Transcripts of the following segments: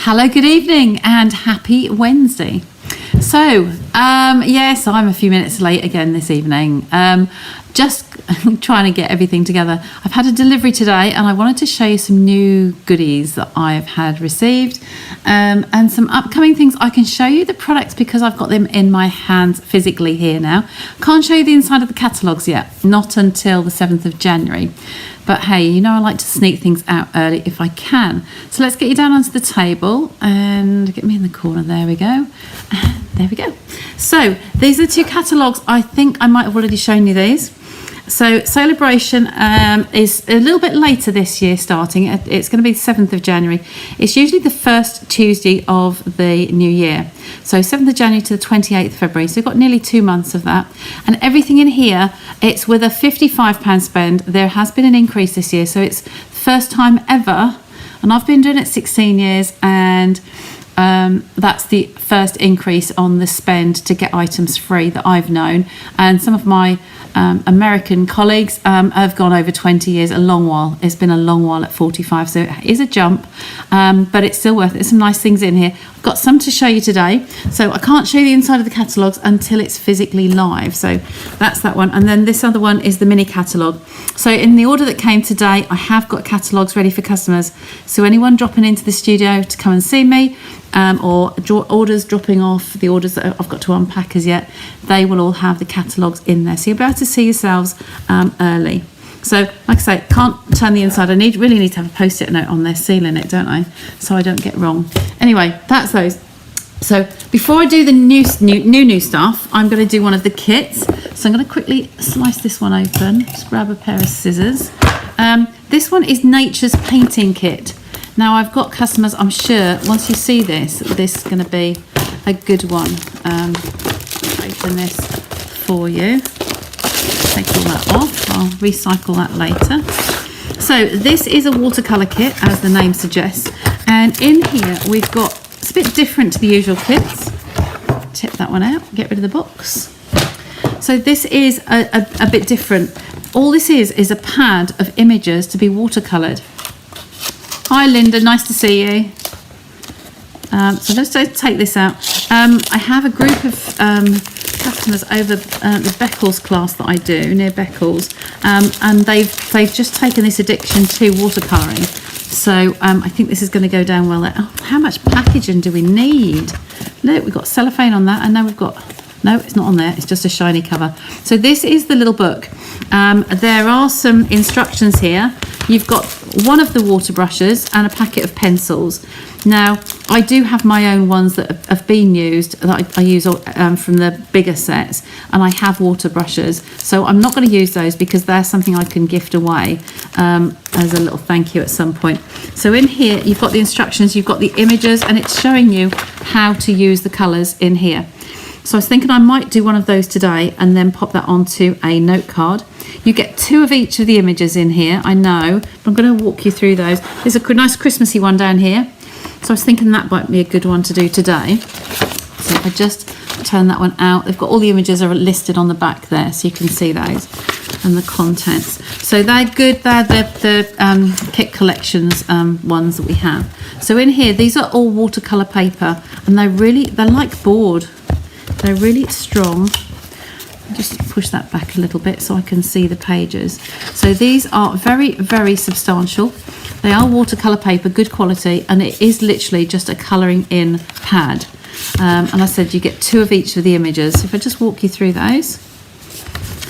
Hello, good evening and happy Wednesday. So, yes, I'm a few minutes late again this evening. Just trying to get everything together. I've had a delivery today and I wanted to show you some new goodies that I've had received and some upcoming things. I can show you the products because I've got them in my hands physically here now. Can't show you the inside of the catalogues yet, not until the 7th of January. But hey, you know I like to sneak things out early if I can. So let's get you down onto the table and get me in the corner. There we go. There we go. So these are two catalogues. I think I might have already shown you these. So Celebration is a little bit later this year starting. It's going to be the 7th of January. It's usually the first Tuesday of the new year. So 7th of January to the 28th of February. So you've got nearly 2 months of that. And everything in here, it's with a £55 spend. There has been an increase this year. So it's the first time ever. And I've been doing it 16 years and that's the first increase on the spend to get items free that I've known. And some of my American colleagues have gone over 20 years, a long while. It's been a long while at 45, so it is a jump, but it's still worth it. There's some nice things in here. I've got some to show you today. So I can't show you the inside of the catalogues until it's physically live. So that's that one. And then this other one is the mini catalogue. So in the order that came today, I have got catalogues ready for customers. So anyone dropping into the studio to come and see me, or orders dropping off, the orders that I've got to unpack as yet, they will all have the catalogues in there. So you'll be able to see yourselves early. So like I say, can't turn the inside. I really need to have a post-it note on there sealing it, don't I? So I don't get wrong. Anyway, that's those. So before I do the new stuff, I'm going to do one of the kits. So I'm going to quickly slice this one open. Just grab a pair of scissors. This one is Nature's Painting Kit. Now I've got customers, I'm sure, once you see this is going to be a good one. Open this for you. Take all that off. I'll recycle that later. So this is a watercolour kit, as the name suggests. And in here we've got, it's a bit different to the usual kits. Tip that one out, get rid of the box. So this is a bit different. All this is a pad of images to be watercoloured. Hi Linda, nice to see you. So let's take this out. I have a group of customers over the Beccles class that I do near Beccles, and they've just taken this addiction to watercolouring. So I think this is going to go down well there. Oh, how much packaging do we need? Look, we've got cellophane on that, and now we've got, no, it's not on there, it's just a shiny cover. So this is the little book. There are some instructions here. You've got one of the water brushes and a packet of pencils. Now, I do have my own ones that have been used, that I use from the bigger sets, and I have water brushes. So I'm not going to use those because they're something I can gift away as a little thank you at some point. So in here, you've got the instructions, you've got the images, and it's showing you how to use the colours in here. So I was thinking I might do one of those today and then pop that onto a note card. You get 2 of each of the images in here, I know, but I'm going to walk you through those. There's a nice Christmassy one down here. So I was thinking that might be a good one to do today. So if I just turn that one out, they've got all the images are listed on the back there, so you can see those and the contents. So they're good, they're the kit collections ones that we have. So in here, these are all watercolour paper, and they're like board. They're really strong. Just push that back a little bit so I can see the pages. So these are very, very substantial. They are watercolour paper, good quality, and it is literally just a colouring in pad. And I said you get 2 of each of the images. If I just walk you through those.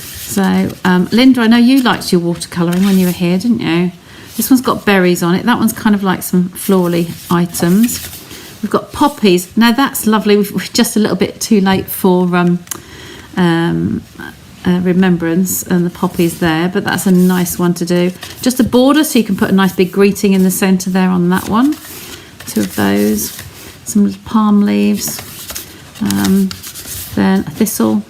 So Linda, I know you liked your watercolouring when you were here, didn't you? This one's got berries on it. That one's kind of like some florally items. We've got poppies. Now that's lovely. We're just a little bit too late for remembrance and the poppies there, but that's a nice one to do. Just a border, so you can put a nice big greeting in the centre there on that one. 2 of those. Some palm leaves. Then a thistle.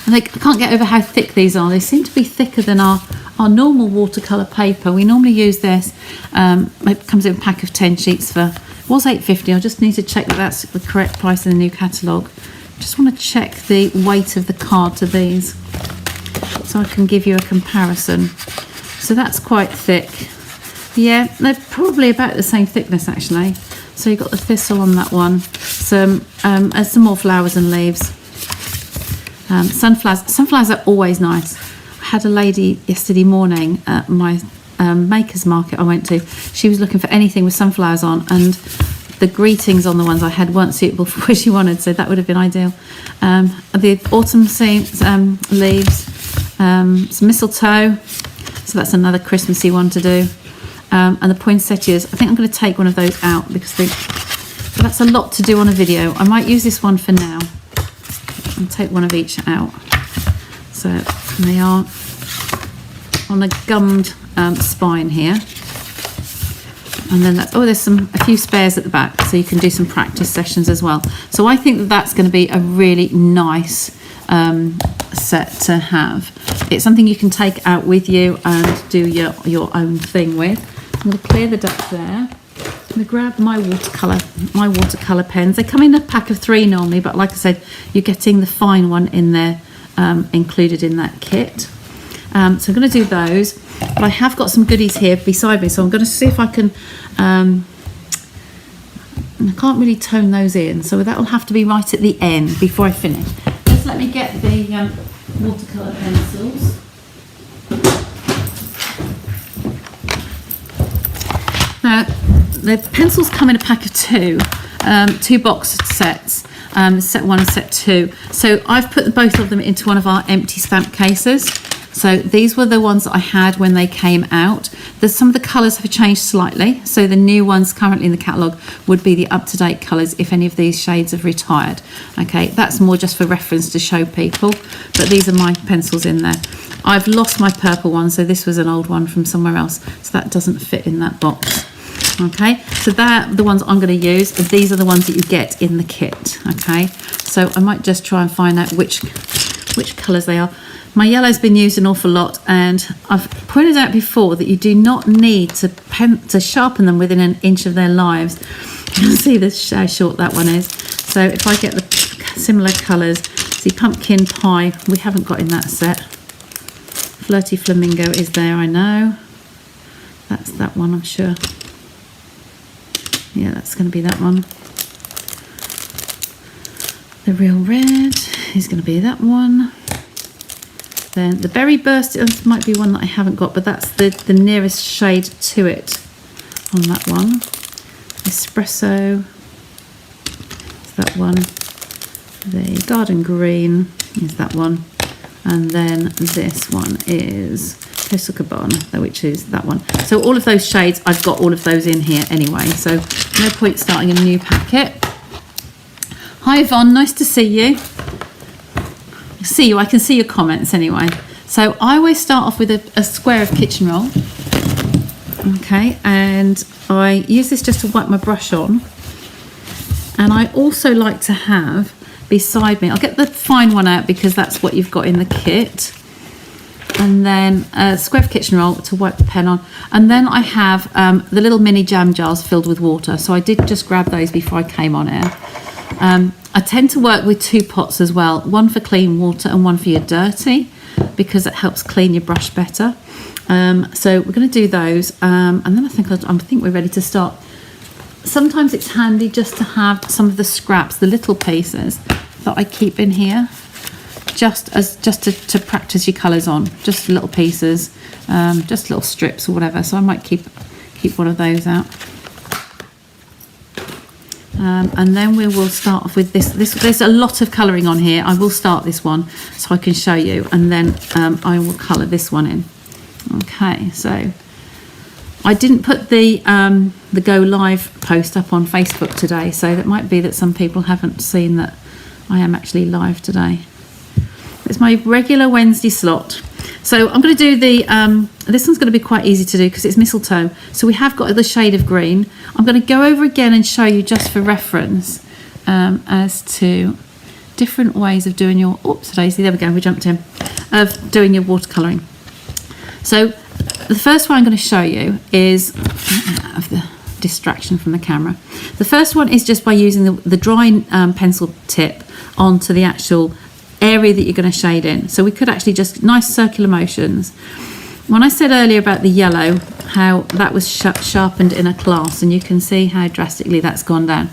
And I can't get over how thick these are. They seem to be thicker than our normal watercolour paper. We normally use this. It comes in a pack of 10 sheets for, it was £8.50. I just need to check that that's the correct price in the new catalogue. Just want to check the weight of the card to these so I can give you a comparison. So that's quite thick. Yeah, they're probably about the same thickness actually. So you've got the thistle on that one, some more flowers and leaves. Sunflowers are always nice. I had a lady yesterday morning at my makers market I went to. She was looking for anything with sunflowers on, and the greetings on the ones I had weren't suitable for what she wanted, so that would have been ideal. The autumn leaves, some mistletoe, so that's another Christmassy one to do. And the poinsettias, I think I'm going to take one of those out because that's a lot to do on a video. I might use this one for now and take one of each out. So they are on a gummed spine here. And then there's a few spares at the back, so you can do some practice sessions as well. So I think that's going to be a really nice set to have. It's something you can take out with you and do your own thing with. I'm going to clear the duck there. I'm going to grab my watercolour pens. They come in a pack of 3 normally, but like I said, you're getting the fine one in there, included in that kit. So I'm going to do those, but I have got some goodies here beside me, so I'm going to see if I can. I can't really tone those in, so that will have to be right at the end before I finish. Just let me get the watercolour pencils. Now, the pencils come in a pack of 2 box sets, set 1 and set 2. So I've put both of them into one of our empty stamp cases. So these were the ones that I had when they came out. Some of the colours have changed slightly. So the new ones currently in the catalogue would be the up-to-date colours if any of these shades have retired. Okay, that's more just for reference to show people. But these are my pencils in there. I've lost my purple one, so this was an old one from somewhere else. So that doesn't fit in that box. Okay, so they're the ones I'm going to use. These are the ones that you get in the kit. Okay, so I might just try and find out which colours they are. My yellow's been used an awful lot, and I've pointed out before that you do not need to sharpen them within an inch of their lives. You'll see this how short that one is. So if I get the similar colours, see pumpkin pie, we haven't got in that set. Flirty flamingo is there, I know. That's that one, I'm sure. Yeah, that's going to be that one. The real red is going to be that one. Then the berry burst might be one that I haven't got, but that's the nearest shade to it on that one. Espresso is that one. The garden green is that one. And then this one is Copacabana, which is that one. So all of those shades, I've got all of those in here anyway. So no point starting a new packet. Hi Yvonne, nice to see you. I can see your comments anyway. So I always start off with a square of kitchen roll. Okay, and I use this just to wipe my brush on. And I also like to have beside me, I'll get the fine one out because that's what you've got in the kit. And then a square of kitchen roll to wipe the pen on. And then I have the little mini jam jars filled with water. So I did just grab those before I came on air. I tend to work with 2 pots as well, one for clean water and one for your dirty, because it helps clean your brush better. So we're going to do those, and then I think we're ready to start. Sometimes it's handy just to have some of the scraps, the little pieces that I keep in here, just to practice your colours on, just little pieces, just little strips or whatever. So I might keep one of those out. And then we will start off with this. There's a lot of colouring on here. I will start this one so I can show you, and then I will colour this one in. Okay, so I didn't put the Go Live post up on Facebook today, so that might be that some people haven't seen that I am actually live today. It's my regular Wednesday slot. So I'm going to do this one's going to be quite easy to do because it's mistletoe. So we have got the shade of green. I'm going to go over again and show you just for reference as to different ways of doing your, oops, Daisy, there we go, we jumped in, of doing your watercolouring. So the first one I'm going to show you is, of the distraction from the camera. The first one is just by using the dry pencil tip onto the actual area that you're going to shade in. So we could actually just nice circular motions. When I said earlier about the yellow, how that was sharpened in a class, and you can see how drastically that's gone down.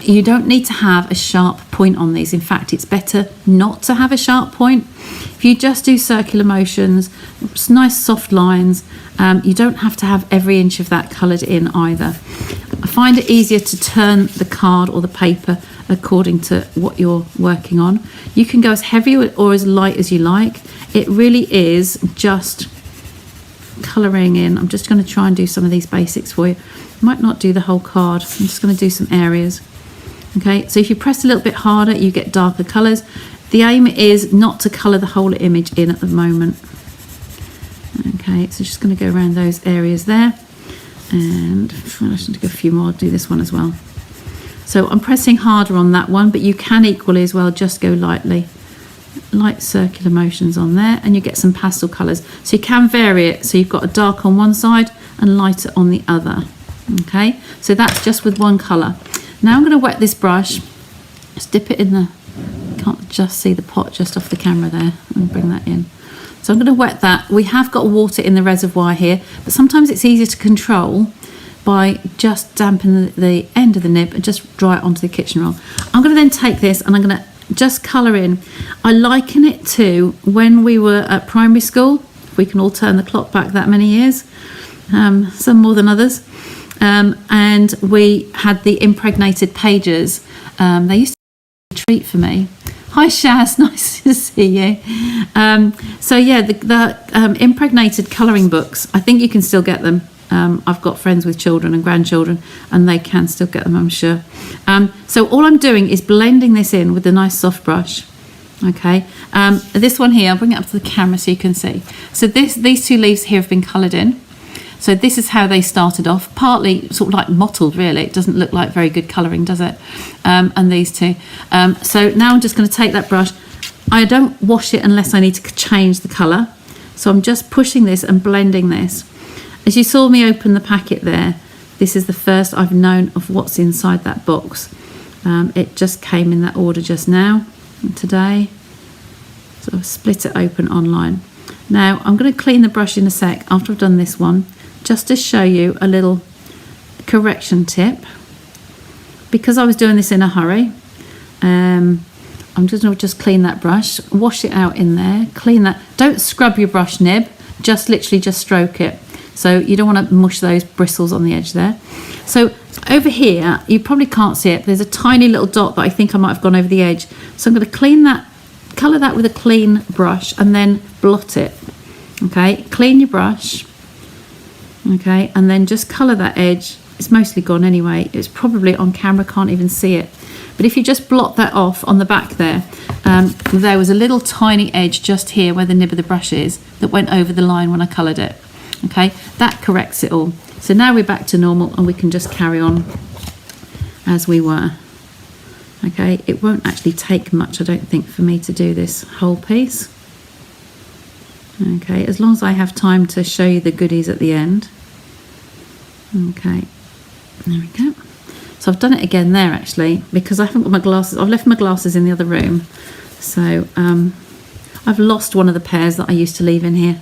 You don't need to have a sharp point on these. In fact, it's better not to have a sharp point. If you just do circular motions, nice soft lines, you don't have to have every inch of that coloured in either. I find it easier to turn the card or the paper according to what you're working on. You can go as heavy or as light as you like. It really is just colouring in. I'm just going to try and do some of these basics for you. Might not do the whole card. I'm just going to do some areas. Okay, so if you press a little bit harder, you get darker colours. The aim is not to colour the whole image in at the moment. Okay, so just going to go around those areas there. And if I should do a few more, I'll do this one as well. So I'm pressing harder on that one, but you can equally as well just go lightly. Light circular motions on there, and you get some pastel colours. So you can vary it. So you've got a dark on one side and lighter on the other. Okay, so that's just with one colour. Now I'm going to wet this brush. Just dip it in the, can't just see the pot just off the camera there, and bring that in. So I'm going to wet that. We have got water in the reservoir here, but sometimes it's easier to control by just damping the end of the nib and just dry it onto the kitchen roll. I'm going to then take this and I'm going to just colour in. I liken it to when we were at primary school, if we can all turn the clock back that many years, some more than others. And we had the impregnated pages. They used to be a treat for me. Hi Shaz, nice to see you. So yeah, the impregnated colouring books, I think you can still get them. I've got friends with children and grandchildren, and they can still get them, I'm sure. So all I'm doing is blending this in with a nice soft brush. Okay, this one here, I'll bring it up to the camera so you can see. So these two leaves here have been coloured in. So this is how they started off, partly sort of like mottled really. It doesn't look like very good colouring, does it? And these two. So now I'm just going to take that brush. I don't wash it unless I need to change the colour. So I'm just pushing this and blending this. As you saw me open the packet there, this is the first I've known of what's inside that box. It just came in that order just now, today. So I've split it open online. Now I'm going to clean the brush in a sec after I've done this one, just to show you a little correction tip. Because I was doing this in a hurry, I'm just going to just clean that brush, wash it out in there, clean that. Don't scrub your brush nib, just literally just stroke it. So you don't want to mush those bristles on the edge there. So over here, you probably can't see it. There's a tiny little dot that I think I might have gone over the edge. So I'm going to clean that, colour that with a clean brush, and then blot it. Okay, clean your brush. Okay, and then just colour that edge. It's mostly gone anyway. It's probably on camera, can't even see it. But if you just blot that off on the back there, there was a little tiny edge just here where the nib of the brush is that went over the line when I coloured it. Okay, that corrects it all. So now we're back to normal and we can just carry on as we were. Okay, it won't actually take much, I don't think, for me to do this whole piece. Okay, as long as I have time to show you the goodies at the end. Okay, there we go. So I've done it again there actually, because I haven't got my glasses. I've left my glasses in the other room. So I've lost one of the pairs that I used to leave in here.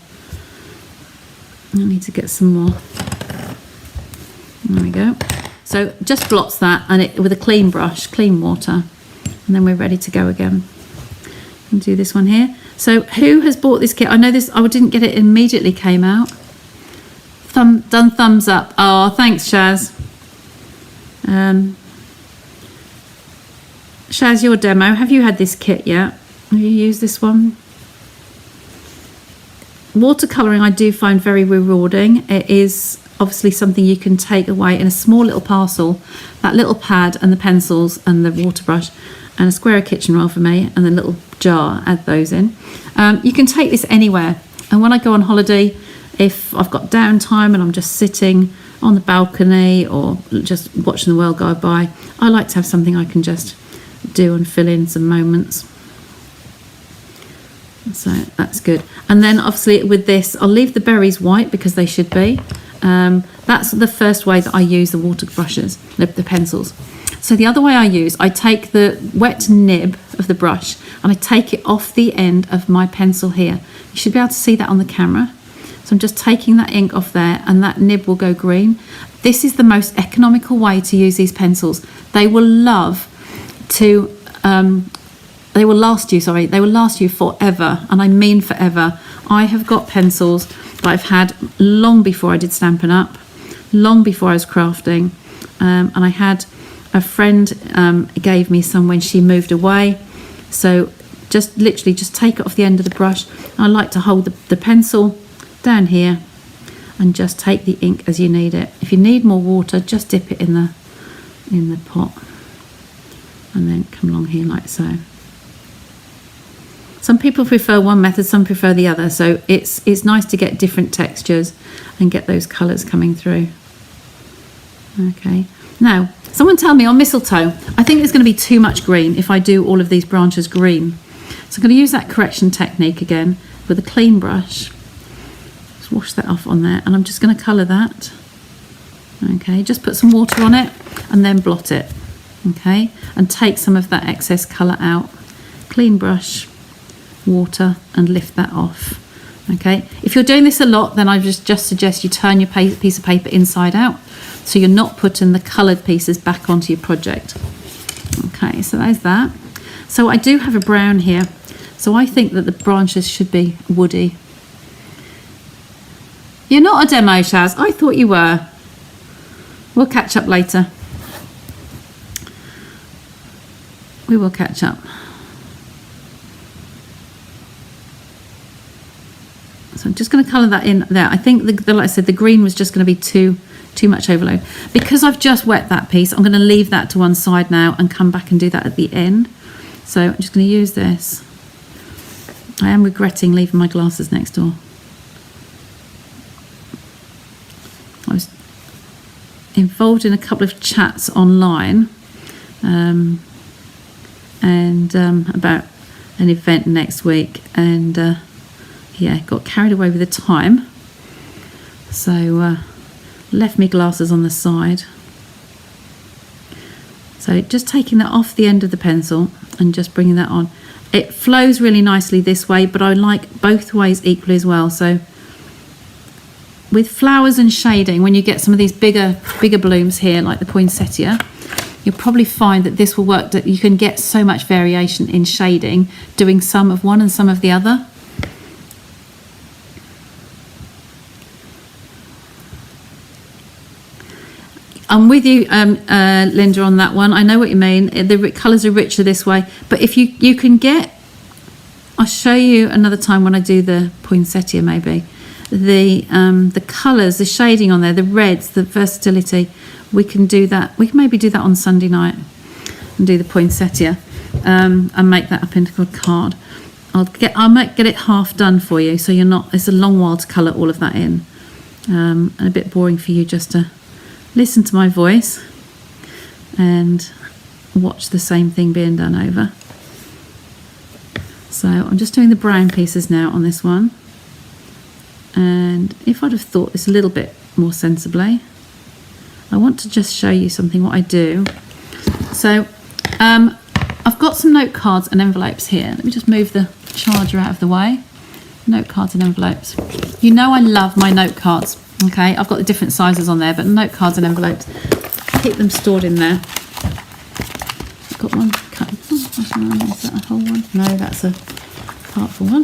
I need to get some more. There we go. So just blots that and it with a clean brush, clean water, and then we're ready to go again. And do this one here. So who has bought this kit? I know this, I didn't get it immediately came out. Done thumbs up. Oh, thanks Shaz. Shaz, your demo, have you had this kit yet? Have you used this one? Watercolouring I do find very rewarding. It is obviously something you can take away in a small little parcel. That little pad and the pencils and the water brush and a square of kitchen roll for me and the little jar, add those in. You can take this anywhere, and when I go on holiday, if I've got downtime and I'm just sitting on the balcony or just watching the world go by, I like to have something I can just do and fill in some moments. So that's good. And then obviously with this, I'll leave the berries white because they should be. That's the first way that I use the water brushes, the pencils. So the other way I take the wet nib of the brush and I take it off the end of my pencil here. You should be able to see that on the camera. So I'm just taking that ink off there, and that nib will go green. This is the most economical way to use these pencils. They will last you forever, and I mean forever. I have got pencils that I've had long before I did Stampin' Up, long before I was crafting, and I had a friend gave me some when she moved away. So just literally just take it off the end of the brush. I like to hold the pencil down here and just take the ink as you need it. If you need more water, just dip it in the pot and then come along here like so. Some people prefer one method, some prefer the other, so it's nice to get different textures and get those colours coming through. Okay, now someone tell me on mistletoe, I think there's going to be too much green if I do all of these branches green. So I'm going to use that correction technique again with a clean brush. Just wash that off on there, and I'm just going to colour that. Okay, just put some water on it and then blot it. Okay, and take some of that excess colour out. Clean brush, water, and lift that off. Okay, if you're doing this a lot, then I just suggest you turn your piece of paper inside out, so you're not putting the coloured pieces back onto your project. Okay, so there's that. So I do have a brown here, so I think that the branches should be woody. You're not a demo, Shaz. I thought you were. We'll catch up later. We will catch up. So I'm just going to colour that in there. I think, like I said, the green was just going to be too much overload. Because I've just wet that piece, I'm going to leave that to one side now and come back and do that at the end. So I'm just going to use this. I am regretting leaving my glasses next door. I was involved in a couple of chats online about an event next week, and yeah, got carried away with the time, so left me glasses on the side. So just taking that off the end of the pencil and just bringing that on. It flows really nicely this way, but I like both ways equally as well. So with flowers and shading, when you get some of these bigger blooms here, like the poinsettia, you'll probably find that this will work, that you can get so much variation in shading, doing some of one and some of the other. I'm with you, Linda, on that one. I know what you mean. The colours are richer this way, but if you can get, I'll show you another time when I do the poinsettia maybe, the colours, the shading on there, the reds, the versatility. We can do that. We can maybe do that on Sunday night and do the poinsettia and make that up into a card. I might get it half done for you, so you're not. It's a long while to colour all of that in, and a bit boring for you just to listen to my voice and watch the same thing being done over. So I'm just doing the brown pieces now on this one, and if I'd have thought this a little bit more sensibly, I want to just show you something what I do. So I've got some note cards and envelopes here. Let me just move the charger out of the way. Note cards and envelopes. You know I love my note cards. Okay, I've got the different sizes on there, but note cards and envelopes, keep them stored in there. I've got one cut. Oh, is that a whole one? No, that's a partful one.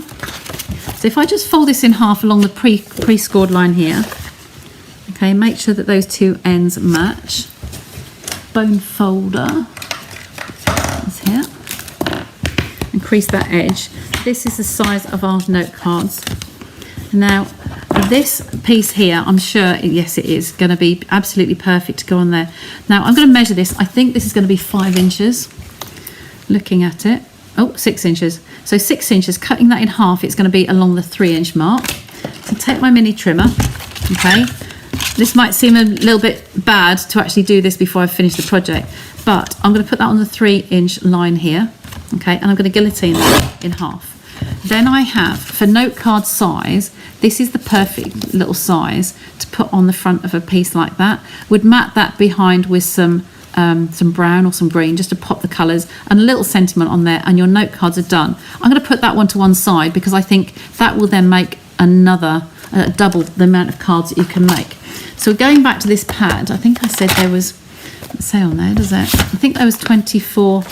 So if I just fold this in half along the pre-scored line here, okay, make sure that those two ends match. Bone folder is here. Increase that edge. This is the size of our note cards. Now, this piece here, I'm sure, yes, it is going to be absolutely perfect to go on there. Now, I'm going to measure this. I think this is going to be 5 inches. Looking at it. Oh, 6 inches. So 6 inches, cutting that in half, it's going to be along the 3-inch mark. So take my mini trimmer, okay. This might seem a little bit bad to actually do this before I've finished the project, but I'm going to put that on the 3-inch line here, okay, and I'm going to guillotine that in half. Then I have, for note card size, this is the perfect little size to put on the front of a piece like that. Would mat that behind with some brown or some green, just to pop the colours, and a little sentiment on there, and your note cards are done. I'm going to put that one to one side because I think that will then make a double the amount of cards that you can make. So going back to this pad, I think I said there was, let's say on there, does it? I think there was 24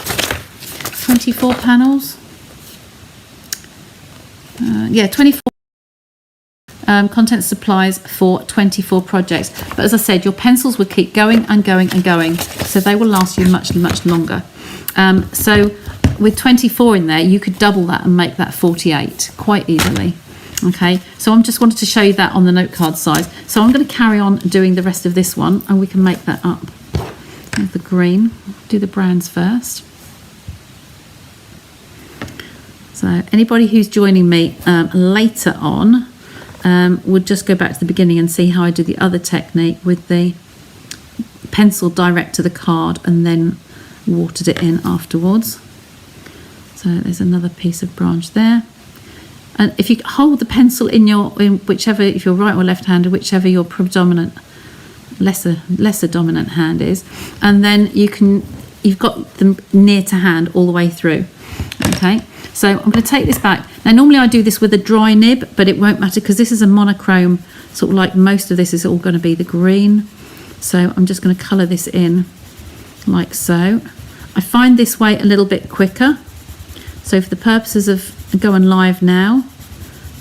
panels. Yeah, 24 content supplies for 24 projects. But as I said, your pencils will keep going and going and going, so they will last you much, much longer. So with 24 in there, you could double that and make that 48 quite easily. Okay, so I'm just wanted to show you that on the note card size. So I'm going to carry on doing the rest of this one, and we can make that up. With the green, do the browns first. So anybody who's joining me later on would just go back to the beginning and see how I do the other technique with the pencil direct to the card and then watered it in afterwards. So there's another piece of branch there. And if you hold the pencil in whichever, if you're right or left-handed, whichever your predominant, lesser dominant hand is, and then you've got them near to hand all the way through. Okay, so I'm going to take this back. Now normally I do this with a dry nib, but it won't matter because this is a monochrome, sort of like most of this is all going to be the green. So I'm just going to colour this in like so. I find this way a little bit quicker. So for the purposes of going live now,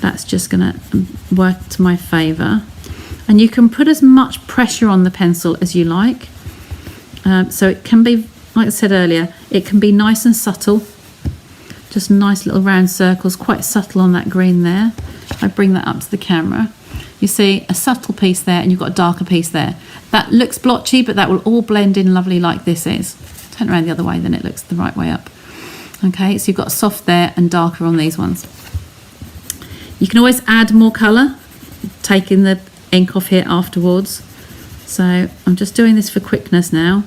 that's just going to work to my favour. And you can put as much pressure on the pencil as you like. So it can be, like I said earlier, it can be nice and subtle. Just nice little round circles, quite subtle on that green there. If I bring that up to the camera, you see a subtle piece there and you've got a darker piece there. That looks blotchy, but that will all blend in lovely like this is. Turn around the other way, then it looks the right way up. Okay, so you've got soft there and darker on these ones. You can always add more colour, taking the ink off here afterwards. So I'm just doing this for quickness now.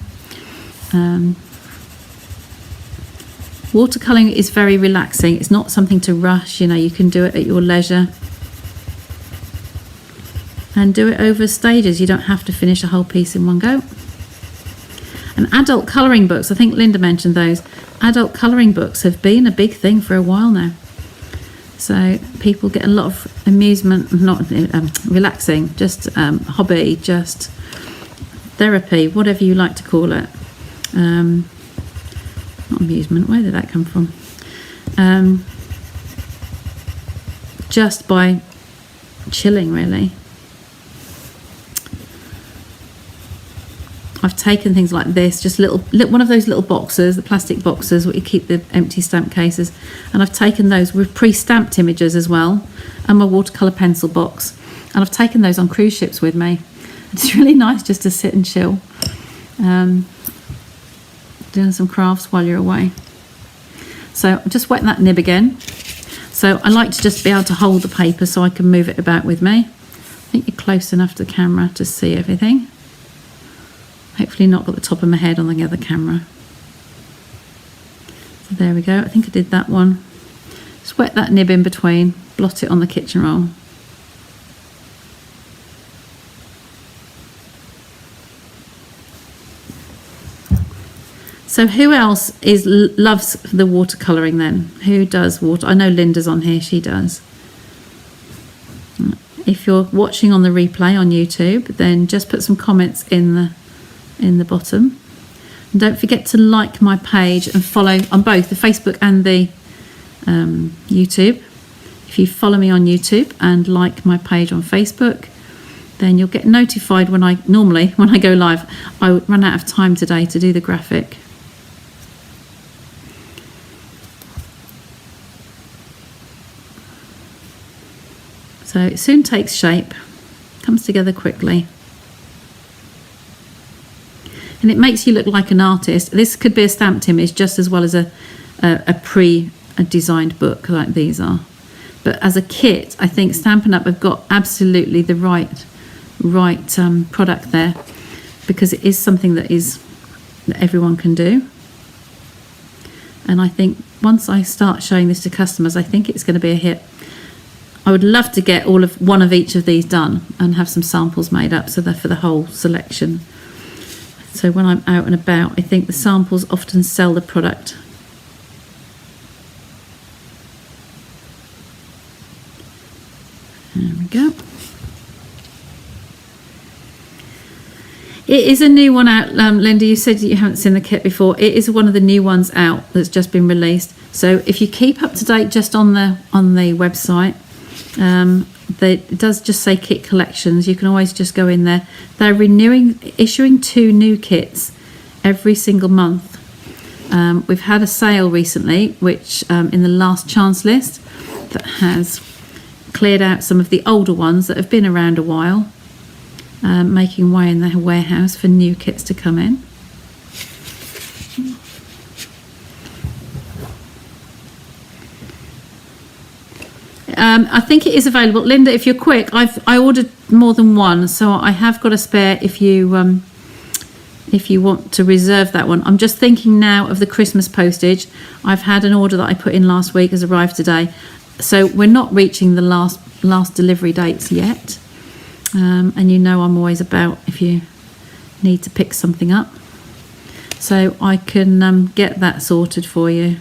Watercolouring is very relaxing. It's not something to rush, you know, you can do it at your leisure. And do it over stages. You don't have to finish a whole piece in one go. And adult colouring books, I think Linda mentioned those. Adult colouring books have been a big thing for a while now. So people get a lot of amusement, not relaxing, just hobby, just therapy, whatever you like to call it. Not amusement, where did that come from? Just by chilling, really. I've taken things like this, just one of those little boxes, the plastic boxes where you keep the empty stamp cases, and I've taken those with pre-stamped images as well, and my watercolour pencil box, and I've taken those on cruise ships with me. It's really nice just to sit and chill, doing some crafts while you're away. So I'm just wetting that nib again. So I like to just be able to hold the paper so I can move it about with me. I think you're close enough to the camera to see everything. Hopefully not got the top of my head on the other camera. So there we go. I think I did that one. Just wet that nib in between, blot it on the kitchen roll. So who else loves the watercolouring then? Who does water? I know Linda's on here, she does. If you're watching on the replay on YouTube, then just put some comments in the bottom. And don't forget to like my page and follow on both the Facebook and the YouTube. If you follow me on YouTube and like my page on Facebook, then you'll get notified when I go live. I would run out of time today to do the graphic. So it soon takes shape, comes together quickly. And it makes you look like an artist. This could be a stamped image just as well as a designed book like these are. But as a kit, I think Stampin' Up! Have got absolutely the right product there, because it is something that everyone can do. And I think once I start showing this to customers, I think it's going to be a hit. I would love to get one of each of these done and have some samples made up so they're for the whole selection. So when I'm out and about, I think the samples often sell the product. There we go. It is a new one out, Linda. You said you haven't seen the kit before. It is one of the new ones out that's just been released. So if you keep up to date just on the website, it does just say kit collections. You can always just go in there. They're issuing 2 new kits every single month. We've had a sale recently, which in the last chance list, that has cleared out some of the older ones that have been around a while, making way in the warehouse for new kits to come in. I think it is available, Linda. If you're quick, I ordered more than one, so I have got a spare if you want to reserve that one. I'm just thinking now of the Christmas postage. I've had an order that I put in last week has arrived today, so we're not reaching the last delivery dates yet. And you know I'm always about if you need to pick something up, so I can get that sorted for you.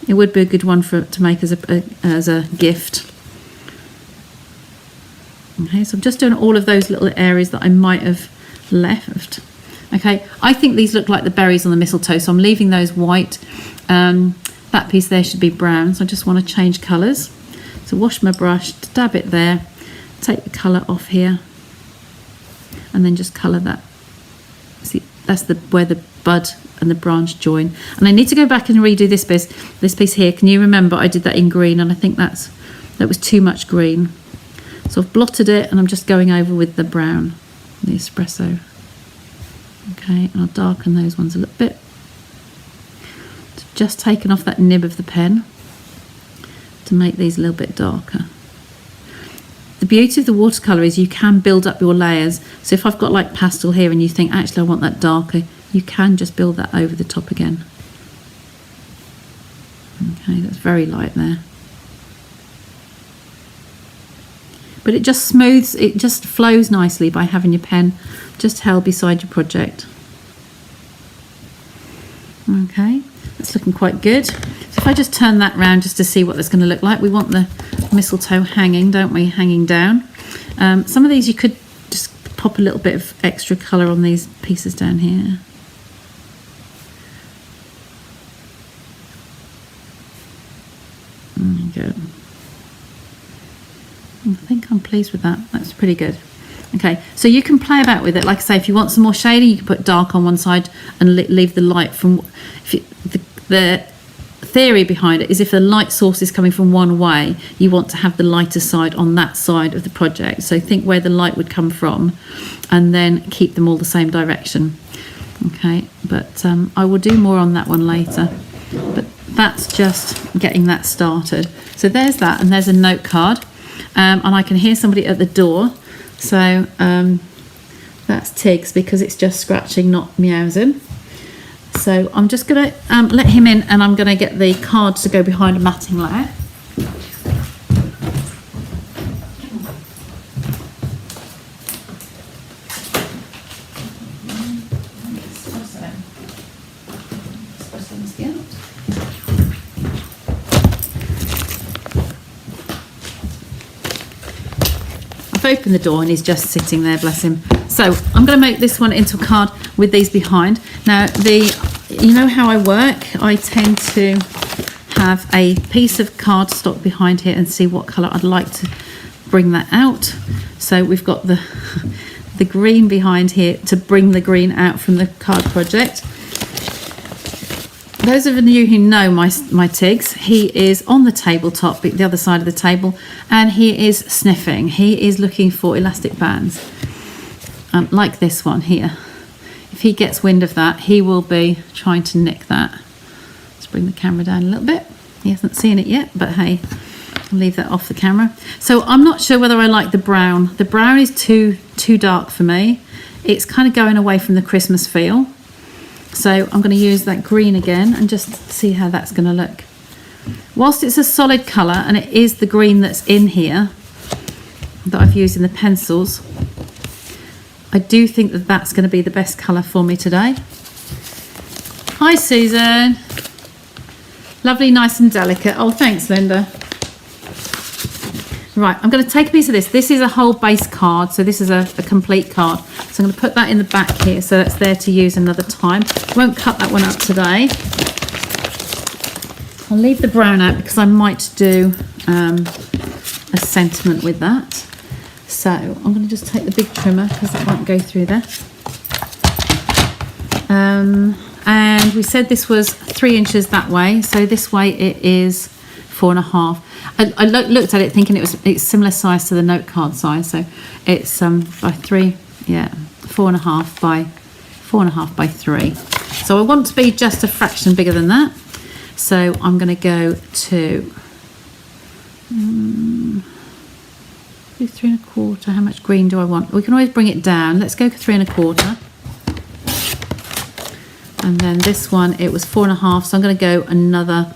It would be a good one to make as a gift. Okay, so I'm just doing all of those little areas that I might have left. Okay, I think these look like the berries on the mistletoe, so I'm leaving those white. That piece there should be brown, so I just want to change colours. So wash my brush, dab it there, take the colour off here, and then just colour that. See, that's where the bud and the branch join. And I need to go back and redo this piece here. Can you remember I did that in green, and I think that was too much green. So I've blotted it, and I'm just going over with the brown, the espresso. Okay, and I'll darken those ones a little bit. Just taken off that nib of the pen to make these a little bit darker. The beauty of the watercolour is you can build up your layers. So if I've got like pastel here and you think actually I want that darker, you can just build that over the top again. Okay, that's very light there. But it just smooths, it just flows nicely by having your pen just held beside your project. Okay, that's looking quite good. So if I just turn that round just to see what that's going to look like. We want the mistletoe hanging, don't we? Hanging down. Some of these you could just pop a little bit of extra colour on these pieces down here. There you go. I think I'm pleased with that. That's pretty good. Okay, so you can play about with it. Like I say, if you want some more shading, you can put dark on one side and leave the light from... The theory behind it is if the light source is coming from one way, you want to have the lighter side on that side of the project. So think where the light would come from and then keep them all the same direction. Okay, but I will do more on that one later. But that's just getting that started. So there's that, and there's a note card. And I can hear somebody at the door. So that's Tiggs because it's just scratching, not meowsing. So I'm just going to let him in, and I'm going to get the card to go behind a matting layer. Open the door and he's just sitting there, bless him. So I'm going to make this one into a card with these behind. Now you know how I work, I tend to have a piece of cardstock behind here and see what colour I'd like to bring that out. So we've got the green behind here to bring the green out from the card project. Those of you who know my Tiggs, he is on the tabletop, the other side of the table, and he is sniffing. He is looking for elastic bands, like this one here. If he gets wind of that, he will be trying to nick that. Let's bring the camera down a little bit. He hasn't seen it yet, but hey, I'll leave that off the camera. So I'm not sure whether I like the brown. The brown is too dark for me. It's kind of going away from the Christmas feel. So I'm going to use that green again and just see how that's going to look. Whilst it's a solid colour, and it is the green that's in here that I've used in the pencils, I do think that that's going to be the best colour for me today. Hi Susan. Lovely, nice and delicate. Oh, thanks Linda. Right, I'm going to take a piece of this. This is a whole base card, so this is a complete card. So I'm going to put that in the back here, so that's there to use another time. Won't cut that one up today. I'll leave the brown out because I might do a sentiment with that. So I'm going to just take the big trimmer because that won't go through there. And we said this was 3 inches that way, so this way it is 4.5. I looked at it thinking it's similar size to the note card size, so it's by 3, yeah, 4.5 by 4.5 by 3. So I want to be just a fraction bigger than that. So I'm going to go to 3.25. How much green do I want? We can always bring it down. Let's go for 3.25. And then this one, it was 4.5, so I'm going to go another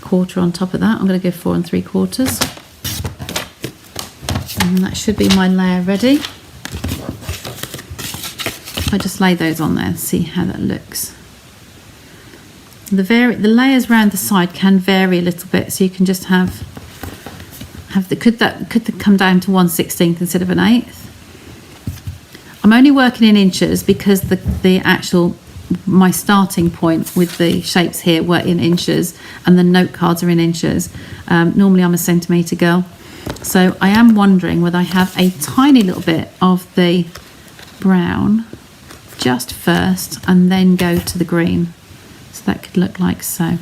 quarter on top of that. I'm going to go 4 3/4. And that should be my layer ready. I just lay those on there and see how that looks. The layers around the side can vary a little bit, so you can just have could come down to 1/16 instead of an 1/8. I'm only working in inches because my starting point with the shapes here were in inches, and the note cards are in inches. Normally I'm a centimetre girl, so I am wondering whether I have a tiny little bit of the brown just first and then go to the green. So that could look like so.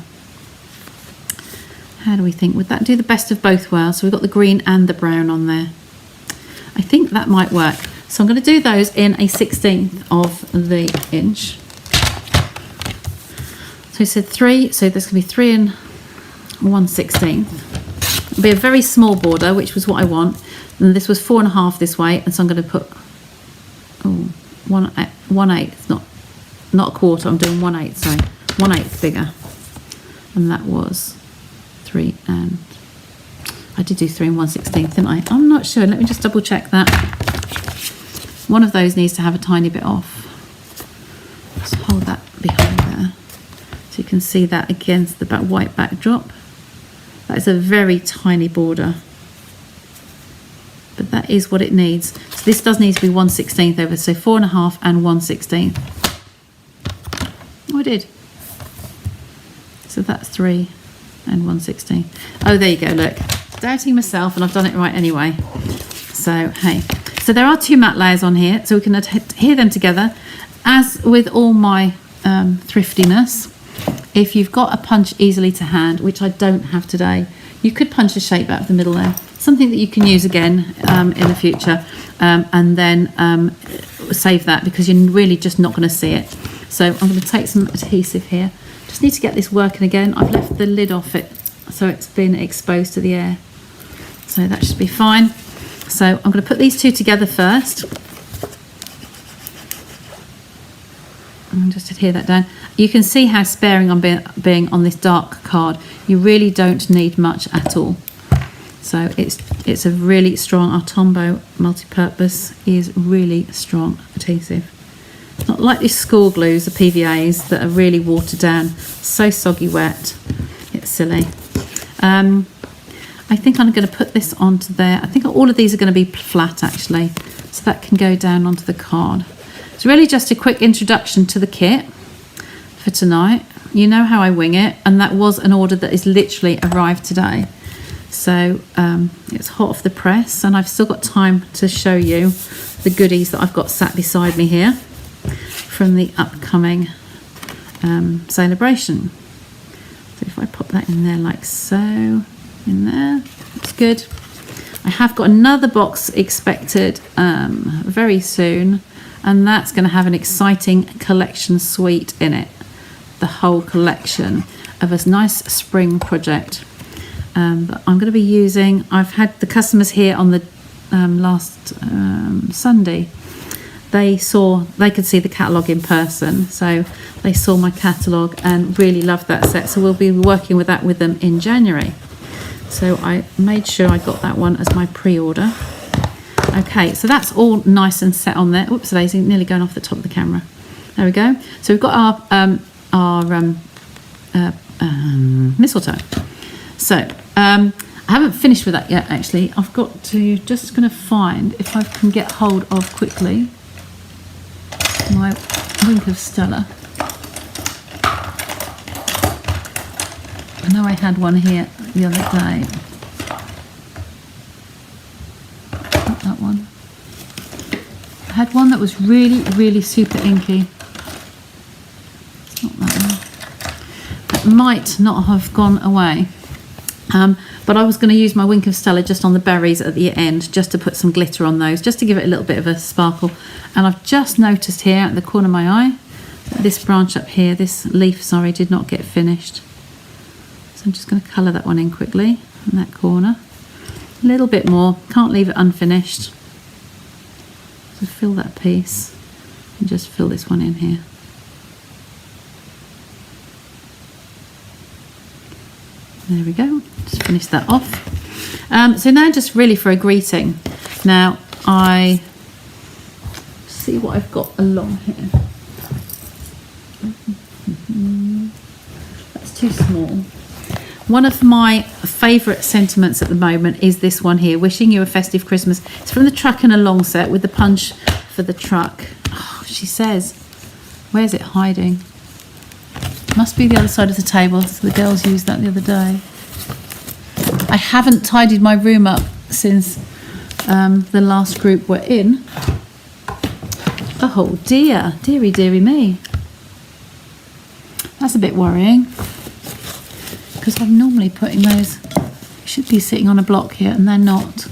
How do we think? Would that do the best of both worlds? So we've got the green and the brown on there. I think that might work. So I'm going to do those in a 1/16 of the inch. So we said 3, so there's going to be 3 and 1/16. It'll be a very small border, which was what I want. And this was 4.5 this way, and so I'm going to put 1/8, not a quarter. I'm doing 1/8, sorry, 1/8 bigger, and that was 3 and I did do 3 and 1/16, didn't I? I'm not sure. Let me just double check that. One of those needs to have a tiny bit off. Just hold that behind there so you can see that against the white backdrop. That is a very tiny border, but that is what it needs. So this does need to be 1/16 over, so 4.5 and 1/16. Oh, I did. So that's 3 and 1/16. Oh, there you go, look. Doubting myself, and I've done it right anyway. So, hey. So there are 2 matte layers on here, so we can adhere them together. As with all my thriftiness, if you've got a punch easily to hand, which I don't have today, you could punch a shape out of the middle there. Something that you can use again in the future, and then save that because you're really just not going to see it. So I'm going to take some adhesive here. Just need to get this working again. I've left the lid off it, so it's been exposed to the air. So that should be fine. So I'm going to put these 2 together first. And just adhere that down. You can see how sparing I'm being on this dark card. You really don't need much at all. So it's a really strong, our Tombow multi-purpose is really strong adhesive. It's not like these school glues, the PVAs, that are really watered down, so soggy wet. It's silly. I think I'm going to put this onto there. I think all of these are going to be flat actually, so that can go down onto the card. It's really just a quick introduction to the kit for tonight. You know how I wing it, and that was an order that is literally arrived today. So it's hot off the press, and I've still got time to show you the goodies that I've got sat beside me here from the upcoming celebration. So if I pop that in there like so, in there, that's good. I have got another box expected very soon, and that's going to have an exciting collection suite in it. The whole collection of a nice spring project that I'm going to be using. I've had the customers here on the last Sunday. They could see the catalogue in person, so they saw my catalogue and really loved that set. So we'll be working with that with them in January. So I made sure I got that one as my pre-order. Okay, so that's all nice and set on there. Oops, daisy, nearly going off the top of the camera. There we go. So we've got our mistletoe. So I haven't finished with that yet. Actually, I've got to just going to find if I can get hold of quickly my Wink of Stella. I know I had one here the other day. Not that one. I had one that was really, really super inky. Not that one. That might not have gone away. But I was going to use my Wink of Stella just on the berries at the end, just to put some glitter on those, just to give it a little bit of a sparkle. And I've just noticed here at the corner of my eye, this branch up here, this leaf, sorry, did not get finished. So I'm just going to colour that one in quickly in that corner. A little bit more, can't leave it unfinished. So fill that piece and just fill this one in here. There we go, just finish that off. So now just really for a greeting. Now I see what I've got along here. That's too small. One of my favourite sentiments at the moment is this one here, wishing you a festive Christmas. It's from the Truck and Along set with the punch for the truck. Oh, she says, where's it hiding? Must be the other side of the table. So the girls used that the other day. I haven't tidied my room up since the last group were in. Oh dear, dearie, dearie me. That's a bit worrying. Because I'm normally putting those, should be sitting on a block here, and they're not.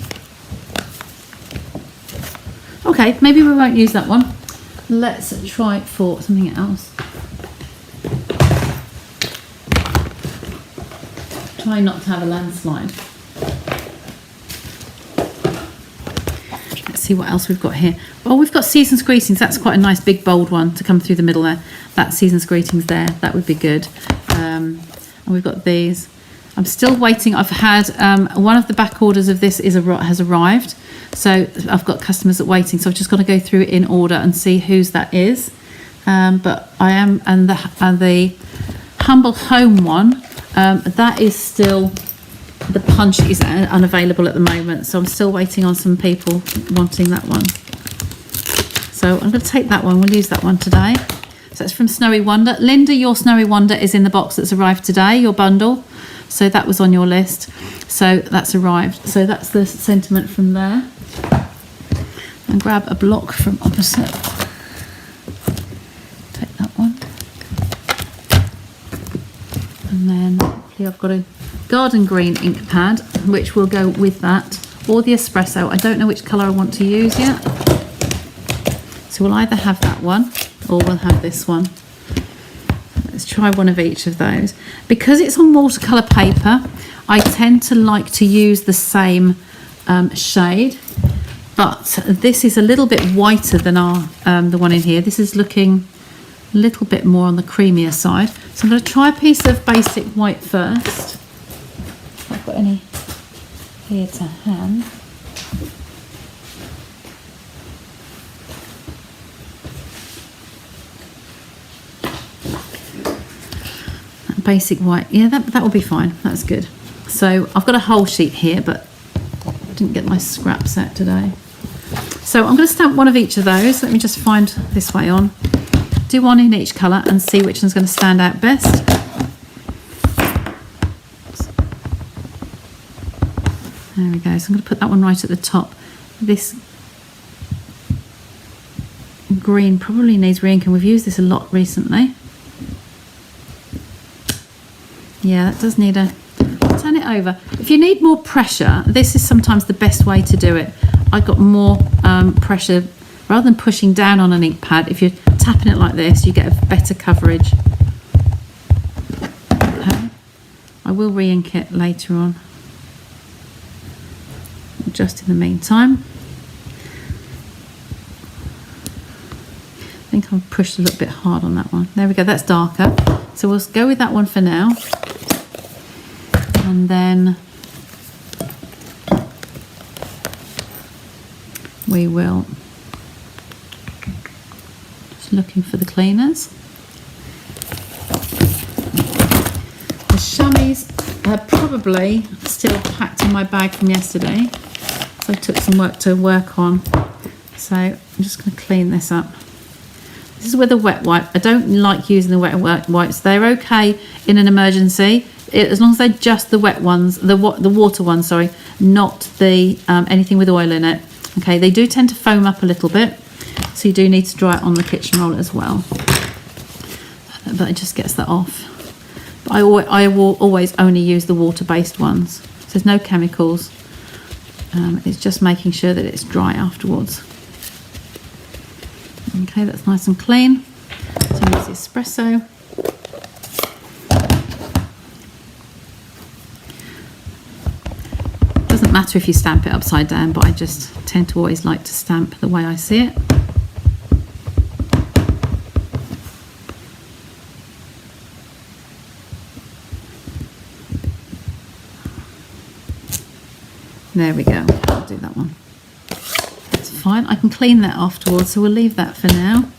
Okay, maybe we won't use that one. Let's try for something else. Try not to have a landslide. Let's see what else we've got here. Well, we've got Season's Greetings. That's quite a nice big bold one to come through the middle there. That's Season's Greetings there. That would be good. And we've got these. I'm still waiting. I've had one of the back orders of this has arrived. So I've got customers that are waiting. So I've just got to go through it in order and see whose that is. But I am, and the Humble Home one, that is still, the punch is unavailable at the moment. So I'm still waiting on some people wanting that one. So I'm going to take that one. We'll use that one today. So that's from Snowy Wonder. Linda, your Snowy Wonder is in the box that's arrived today, your bundle. So that was on your list. So that's arrived. So that's the sentiment from there. And grab a block from opposite. Take that one. And then hopefully I've got a garden green ink pad, which will go with that. Or the espresso. I don't know which colour I want to use yet. So we'll either have that one, or we'll have this one. Let's try one of each of those. Because it's on watercolour paper, I tend to like to use the same shade, but this is a little bit whiter than the one in here. This is looking a little bit more on the creamier side. So I'm going to try a piece of basic white first. If I've got any here to hand. Basic white, yeah, that will be fine. That's good. So I've got a whole sheet here, but I didn't get my scrap set today. So I'm going to stamp one of each of those. Let me just find this way on. Do one in each colour and see which one's going to stand out best. There we go. So I'm going to put that one right at the top. This green probably needs re-inking. We've used this a lot recently. Yeah, that does need a, turn it over. If you need more pressure, this is sometimes the best way to do it. I got more pressure, rather than pushing down on an ink pad, if you're tapping it like this, you get a better coverage. Okay. I will re-ink it later on, just in the meantime. I think I've pushed a little bit hard on that one. There we go, that's darker. So we'll go with that one for now. And then we will, just looking for the cleaners. The chamois are probably still packed in my bag from yesterday. So I took some work to work on. So I'm just going to clean this up. This is with a wet wipe. I don't like using the wet wipes. They're okay in an emergency, as long as they're just the wet ones, the water ones, sorry, not the anything with oil in it. Okay, they do tend to foam up a little bit, so you do need to dry it on the kitchen roller as well. But it just gets that off. But I will always only use the water-based ones. So there's no chemicals. It's just making sure that it's dry afterwards. Okay, that's nice and clean. So use the espresso. Doesn't matter if you stamp it upside down, but I just tend to always like to stamp the way I see it. There we go. I'll do that one. That's fine. I can clean that afterwards, so we'll leave that for now.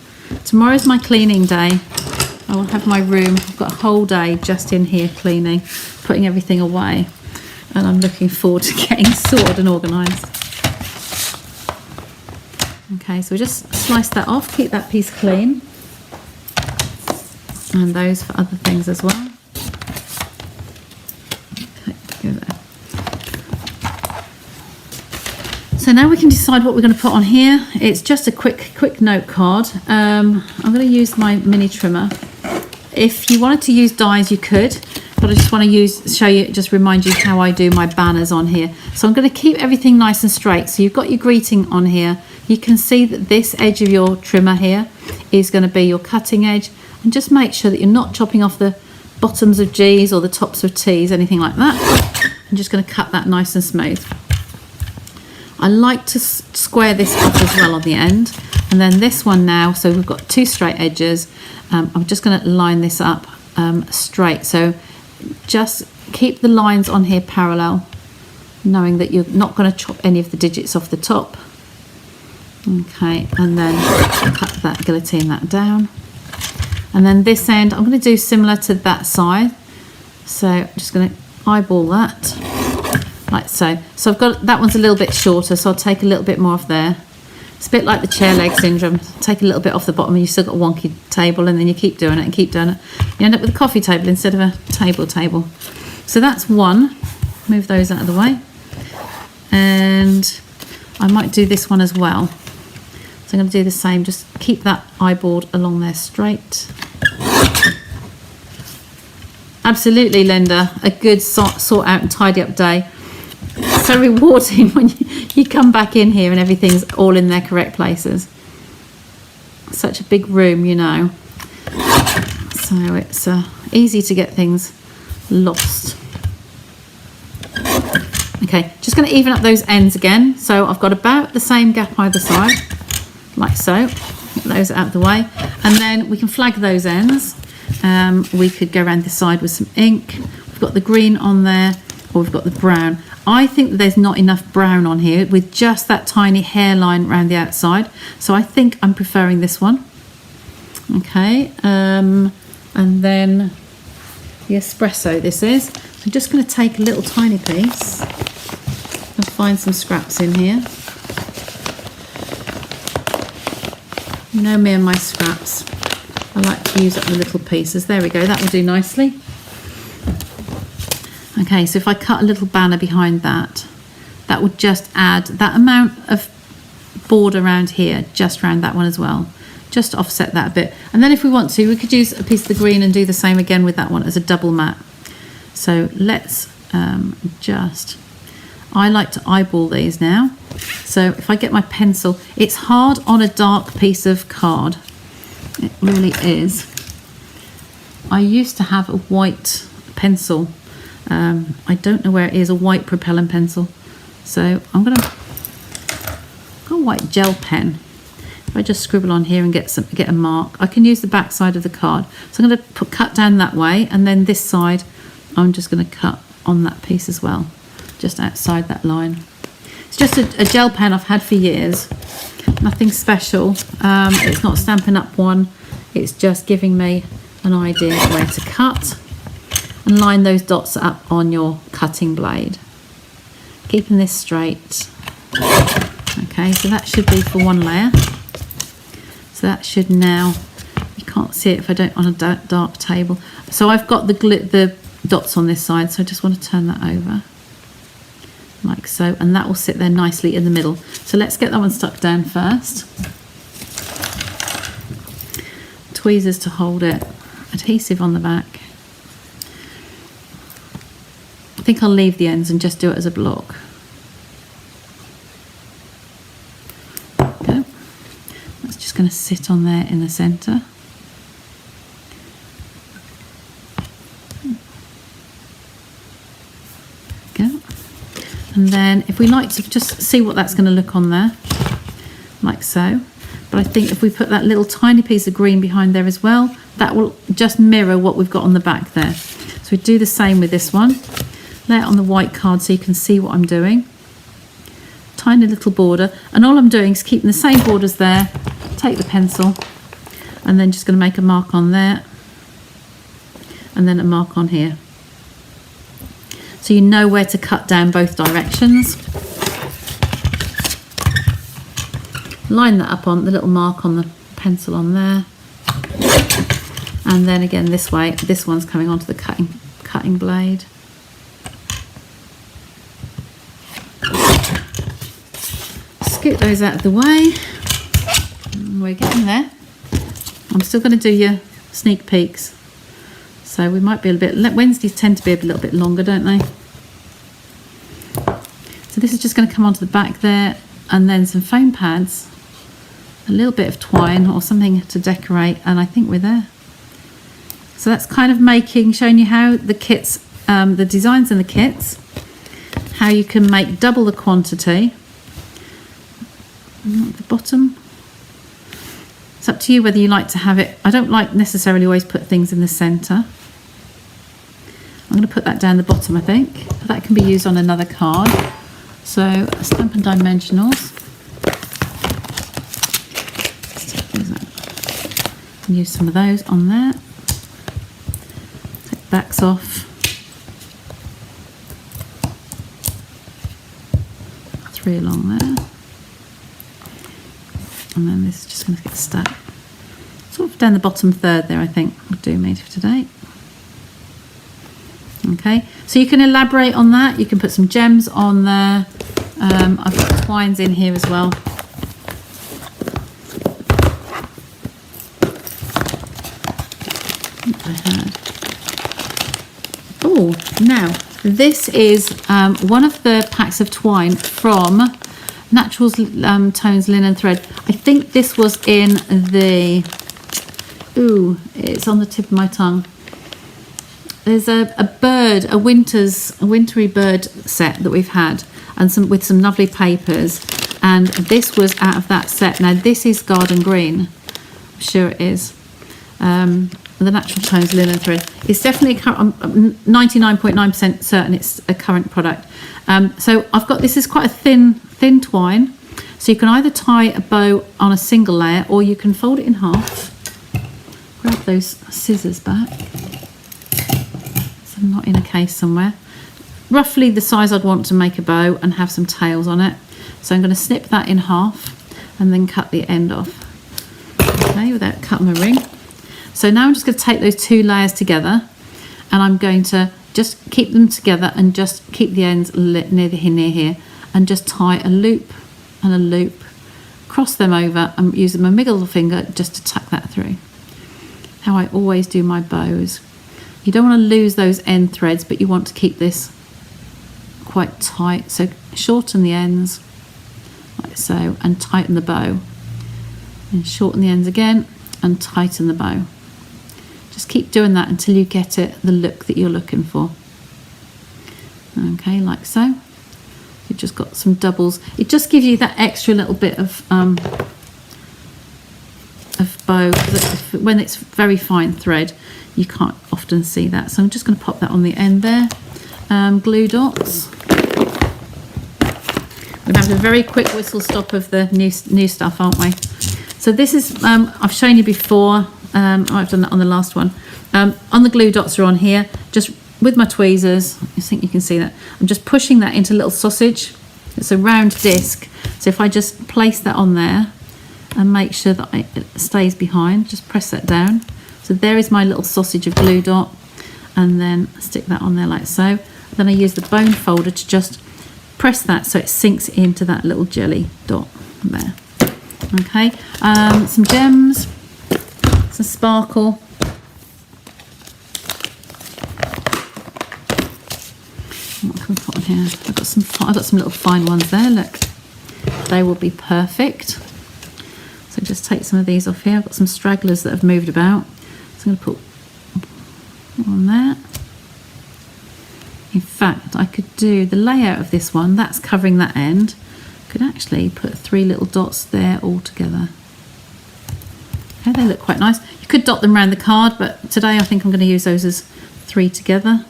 Tomorrow's my cleaning day. I will have my room. I've got a whole day just in here cleaning, putting everything away. And I'm looking forward to getting sorted and organised. Okay, so we just slice that off, keep that piece clean. And those for other things as well. Okay, go there. So now we can decide what we're going to put on here. It's just a quick note card. I'm going to use my mini trimmer. If you wanted to use dies, you could. But I just want to remind you how I do my banners on here. So I'm going to keep everything nice and straight. So you've got your greeting on here. You can see that this edge of your trimmer here is going to be your cutting edge. And just make sure that you're not chopping off the bottoms of G's or the tops of T's, anything like that. I'm just going to cut that nice and smooth. I like to square this off as well on the end. And then this one now, so we've got two straight edges. I'm just going to line this up straight. So just keep the lines on here parallel, knowing that you're not going to chop any of the digits off the top. Okay, and then cut that, guillotine that down. And then this end, I'm going to do similar to that side. So I'm just going to eyeball that, like so. So I've got, that one's a little bit shorter, so I'll take a little bit more off there. It's a bit like the chair leg syndrome. Take a little bit off the bottom and you've still got a wonky table, and then you keep doing it and keep doing it. You end up with a coffee table instead of a table. So that's one. Move those out of the way. And I might do this one as well. So I'm going to do the same. Just keep that eyeballed along there straight. Absolutely, Linda. A good sort out and tidy up day. So rewarding when you come back in here and everything's all in their correct places. Such a big room, you know. So it's easy to get things lost. Okay, just going to even up those ends again. So I've got about the same gap either side, like so. Get those out of the way. And then we can flag those ends. We could go around the side with some ink. We've got the green on there, or we've got the brown. I think that there's not enough brown on here with just that tiny hairline around the outside. So I think I'm preferring this one. Okay, and then the espresso this is. I'm just going to take a little tiny piece and find some scraps in here. You know me and my scraps. I like to use up the little pieces. There we go, that will do nicely. Okay, so if I cut a little banner behind that, that would just add that amount of board around here, just around that one as well. Just offset that a bit. And then if we want to, we could use a piece of the green and do the same again with that one as a double mat. So let's I like to eyeball these now. So if I get my pencil, it's hard on a dark piece of card. It really is. I used to have a white pencil. I don't know where it is, a white propellant pencil. So I'm going to got a white gel pen. If I just scribble on here and get a mark, I can use the back side of the card. So I'm going to cut down that way, and then this side I'm just going to cut on that piece as well, just outside that line. It's just a gel pen I've had for years. Nothing special. It's not Stampin' Up! One. It's just giving me an idea of where to cut. And line those dots up on your cutting blade. Keeping this straight. Okay, so that should be for one layer. So that should now Can't see it if I don't on a dark table. So I've got the dots on this side, so I just want to turn that over like so, and that will sit there nicely in the middle. So let's get that one stuck down first. Tweezers to hold it, adhesive on the back. I think I'll leave the ends and just do it as a block. Go. That's just going to sit on there in the centre. And then if we like to just see what that's going to look on there, like so. But I think if we put that little tiny piece of green behind there as well, that will just mirror what we've got on the back there. So we do the same with this one. Lay it on the white card so you can see what I'm doing. Tiny little border. And all I'm doing is keeping the same borders there. Take the pencil and then just going to make a mark on there. And then a mark on here. So you know where to cut down both directions. Line that up on the little mark on the pencil on there. And then again this way, this one's coming onto the cutting blade. Scoot those out of the way. We're getting there. I'm still going to do your sneak peeks. So we might be a little bit, Wednesdays tend to be a little bit longer, don't they? So this is just going to come onto the back there, and then some foam pads, a little bit of twine or something to decorate, and I think we're there. So that's kind of showing you how the kits, the designs in the kits, how you can make double the quantity. And at the bottom, it's up to you whether you like to have it. I don't like necessarily always put things in the centre. I'm going to put that down the bottom, I think. That can be used on another card. So, Stampin' Dimensionals. And use some of those on there. Take the backs off. 3 along there. And then this is just going to get stuck. Sort of down the bottom third there, I think, will do me for today. Okay, so you can elaborate on that. You can put some gems on there. I've got twines in here as well. Oh, now this is one of the packs of twine from Naturals Tones Linen Thread. I think this was in the, it's on the tip of my tongue. There's a wintry bird set that we've had, and with some lovely papers, and this was out of that set. Now this is Garden Green, I'm sure it is. The Natural Tones Linen Thread. It's definitely, I'm 99.9% certain it's a current product. So I've got, this is quite a thin twine, so you can either tie a bow on a single layer, or you can fold it in half. Grab those scissors back. Not in a case somewhere. Roughly the size I'd want to make a bow and have some tails on it. So I'm going to snip that in half and then cut the end off. Okay, without cutting my ring. So now I'm just going to take those 2 layers together, and I'm going to just keep them together and just keep the ends near here, and just tie a loop and a loop, cross them over, and use my middle finger just to tuck that through. How I always do my bows. You don't want to lose those end threads, but you want to keep this quite tight. So shorten the ends, like so, and tighten the bow. And shorten the ends again, and tighten the bow. Just keep doing that until you get the look that you're looking for. Okay, like so. You've just got some doubles. It just gives you that extra little bit of bow. When it's very fine thread, you can't often see that. So I'm just going to pop that on the end there. Glue dots. We're going to have a very quick whistle stop of the new stuff, aren't we? So this is, I've shown you before. I've done that on the last one. On the glue dots are on here. Just with my tweezers, I think you can see that. I'm just pushing that into a little sausage. It's a round disc. So if I just place that on there and make sure that it stays behind. Just press that down. So there is my little sausage of glue dot, and then stick that on there like so. Then I use the bone folder to just press that so it sinks into that little jelly dot there. Okay, some gems, some sparkle. What can I put on here? I've got some little fine ones there. Look, they will be perfect. So just take some of these off here. I've got some stragglers that have moved about, so I'm going to put on there. In fact, I could do the layout of this one. That's covering that end. Could actually put 3 little dots there all together. Okay, they look quite nice. You could dot them around the card, but today I think I'm going to use those as 3 together.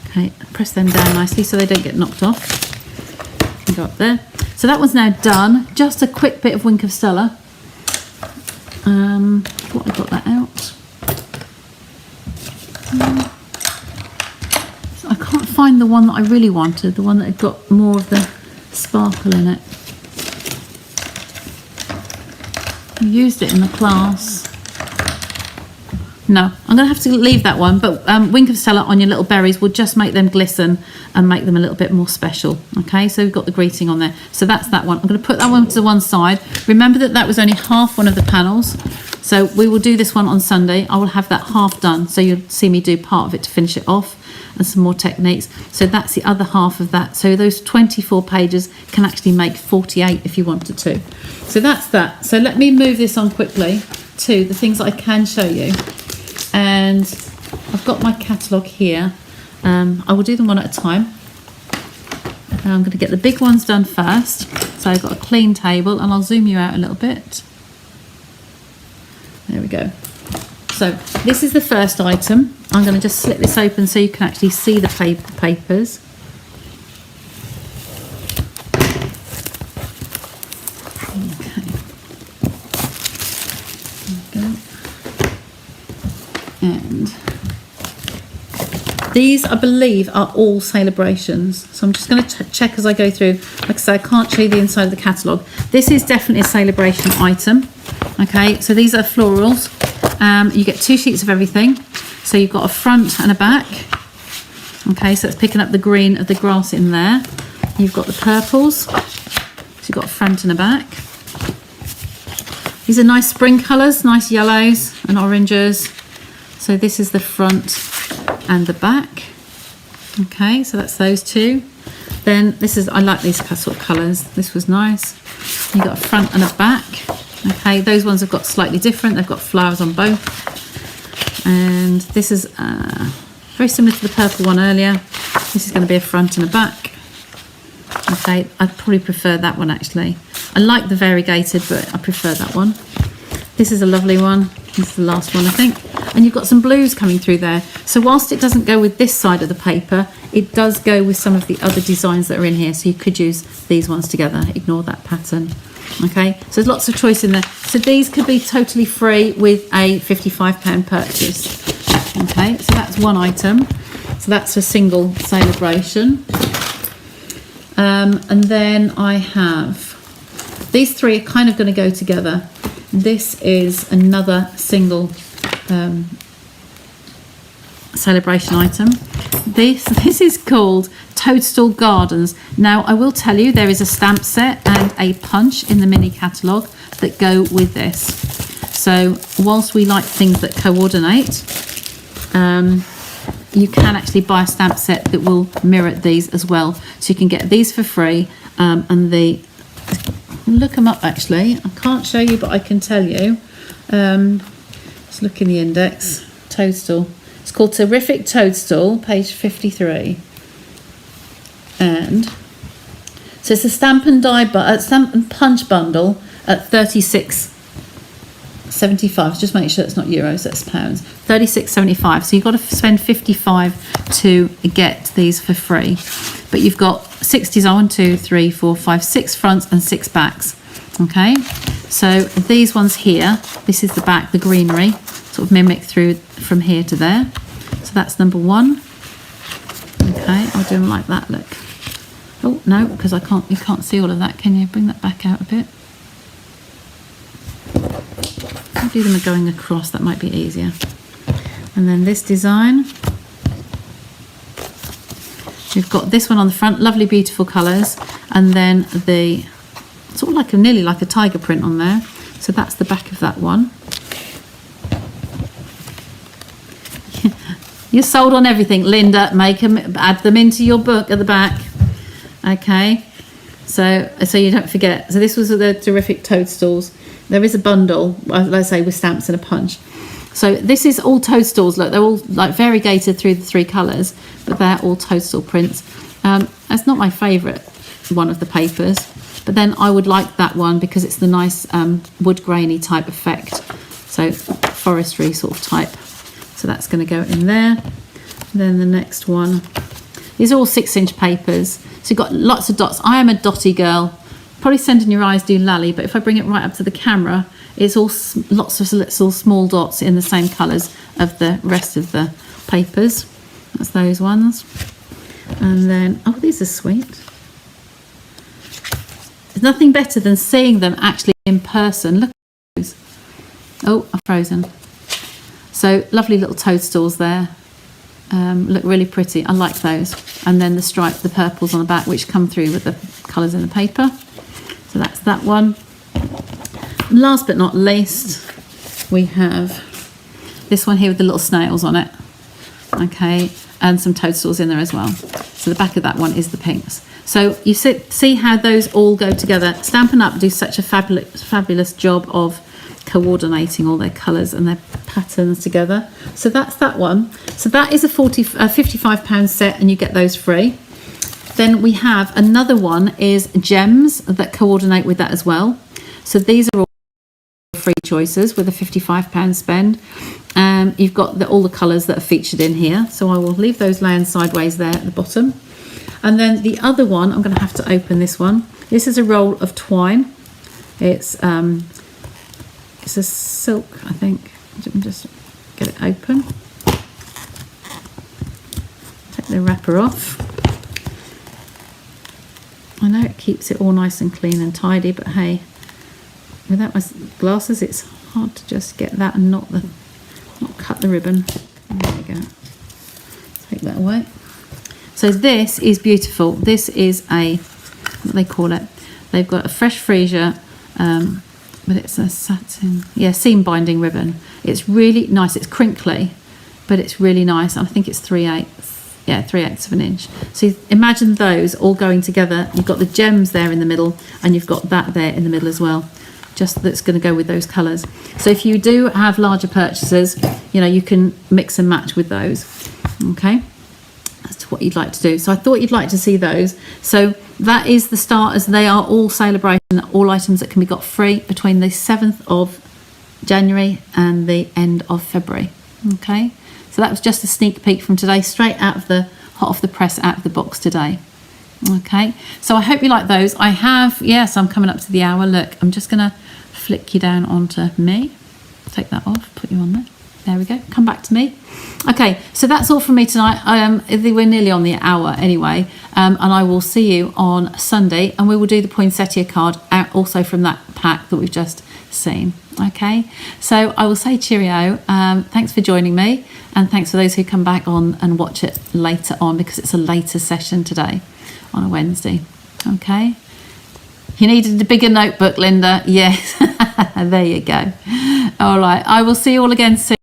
Okay, press them down nicely so they don't get knocked off. And go up there. So that one's now done. Just a quick bit of Wink of Stella. Thought I got that out. So I can't find the one that I really wanted, the one that had got more of the sparkle in it. I used it in the class. No, I'm going to have to leave that one, but Wink of Stella on your little berries will just make them glisten and make them a little bit more special. Okay, so we've got the greeting on there. So that's that one. I'm going to put that one to one side. Remember that was only half one of the panels. So we will do this one on Sunday. I will have that half done. So you'll see me do part of it to finish it off and some more techniques. So that's the other half of that. So those 24 pages can actually make 48 if you wanted to. So that's that. So let me move this on quickly to the things that I can show you. And I've got my catalogue here. I will do them one at a time. I'm going to get the big ones done first. So I've got a clean table, and I'll zoom you out a little bit. There we go. So this is the first item. I'm going to just slip this open so you can actually see the papers. And these, I believe, are all Sale-a-brations. So I'm just going to check as I go through. Like I say, I can't show you the inside of the catalogue. This is definitely a Sale-a-bration item. Okay, so these are florals. You get 2 sheets of everything. So you've got a front and a back. Okay, so it's picking up the green of the grass in there. You've got the purples. So you've got a front and a back. These are nice spring colours, nice yellows and oranges. So this is the front and the back. Okay, so that's those 2. Then this is, I like these sort of colours. This was nice. You've got a front and a back. Okay, those ones have got slightly different. They've got flowers on both. And this is very similar to the purple one earlier. This is going to be a front and a back. Okay, I'd probably prefer that one actually. I like the variegated, but I prefer that one. This is a lovely one. This is the last one, I think. And you've got some blues coming through there. So whilst it doesn't go with this side of the paper, it does go with some of the other designs that are in here. So you could use these ones together. Ignore that pattern. Okay, so there's lots of choice in there. So these could be totally free with a £55 purchase. Okay, so that's one item. So that's a single Sale-a-bration. And then I have, these 3 are kind of going to go together. This is another single Sale-a-bration item. This is called Toadstool Gardens. Now I will tell you there is a stamp set and a punch in the mini catalogue that go with this. So whilst we like things that coordinate, you can actually buy a stamp set that will mirror these as well. So you can get these for free, and the look them up actually. I can't show you, but I can tell you. Let's look in the index. Toadstool. It's called Terrific Toadstool, page 53. And so it's a stamp and stamp and punch bundle at £36.75. Just make sure it's not euros, that's pounds. £36.75. So you've got to spend £55 to get these for free. But you've got 6 designs, 1, 2, 3, 4, 5, 6 fronts and 6 backs. Okay, so these ones here, this is the back, the greenery, sort of mimic through from here to there. So that's number 1. Okay, I'll do them like that, look. Oh no, because you can't see all of that, can you? Bring that back out a bit. I'll do them going across, that might be easier. And then this design, we've got this one on the front, lovely beautiful colours, and then the sort of like nearly like a tiger print on there. So that's the back of that one. You're sold on everything, Linda. Make them, add them into your book at the back. Okay, so you don't forget. So this was the terrific toadstools. There is a bundle, let's say, with stamps and a punch. So this is all toadstools. Look, they're all like variegated through the 3 colours, but they're all toadstool prints. That's not my favourite one of the papers, but then I would like that one because it's the nice wood grainy type effect. So forestry sort of type. So that's going to go in there. Then the next one. These are all 6-inch papers. So you've got lots of dots. I am a dotty girl. Probably Sending Your Eyes do lally, but if I bring it right up to the camera, it's all lots of little small dots in the same colours of the rest of the papers. That's those ones. And then, oh, these are sweet. There's nothing better than seeing them actually in person. Look at those. Oh, I've frozen. So lovely little toadstools there. Look really pretty. I like those. And then the stripes, the purples on the back, which come through with the colours in the paper. So that's that one. And last but not least, we have this one here with the little snails on it. Okay, and some toadstools in there as well. So the back of that one is the pinks. So you see how those all go together. Stampin' Up! Do such a fabulous job of coordinating all their colours and their patterns together. So that's that one. So that is a £55 set, and you get those free. Then we have another one is gems that coordinate with that as well. So these are all free choices with a £55 spend. You've got all the colours that are featured in here. So I will leave those laying sideways there at the bottom. And then the other one, I'm going to have to open this one. This is a roll of twine. It's a silk, I think. Let me just get it open. Take the wrapper off. I know it keeps it all nice and clean and tidy, but hey, without my glasses, it's hard to just get that and not cut the ribbon. There we go. Take that away. So this is beautiful. This is what they call it. They've got a fresh freesia, but it's a satin, seam binding ribbon. It's really nice. It's crinkly, but it's really nice. I think it's 3/8. Yeah, 3/8 of an inch. So imagine those all going together. You've got the gems there in the middle, and you've got that there in the middle as well. Just that's going to go with those colours. So if you do have larger purchases, you can mix and match with those. Okay, that's what you'd like to do. So I thought you'd like to see those. So that is the starters. They are all celebration, all items that can be got free between the 7th of January and the end of February. Okay. So that was just a sneak peek from today, straight out of the hot off the press, out of the box today. Okay, so I hope you like those. I have, yes, I'm coming up to the hour. Look, I'm just going to flick you down onto me. Take that off, put you on there. There we go. Come back to me. Okay, so that's all from me tonight. We're nearly on the hour anyway, and I will see you on Sunday, and we will do the poinsettia card out also from that pack that we've just seen. Okay, so I will say cheerio. Thanks for joining me, and thanks for those who come back on and watch it later on, because it's a later session today on a Wednesday. Okay, you needed a bigger notebook, Linda. Yes. There you go. All right, I will see you all again soon.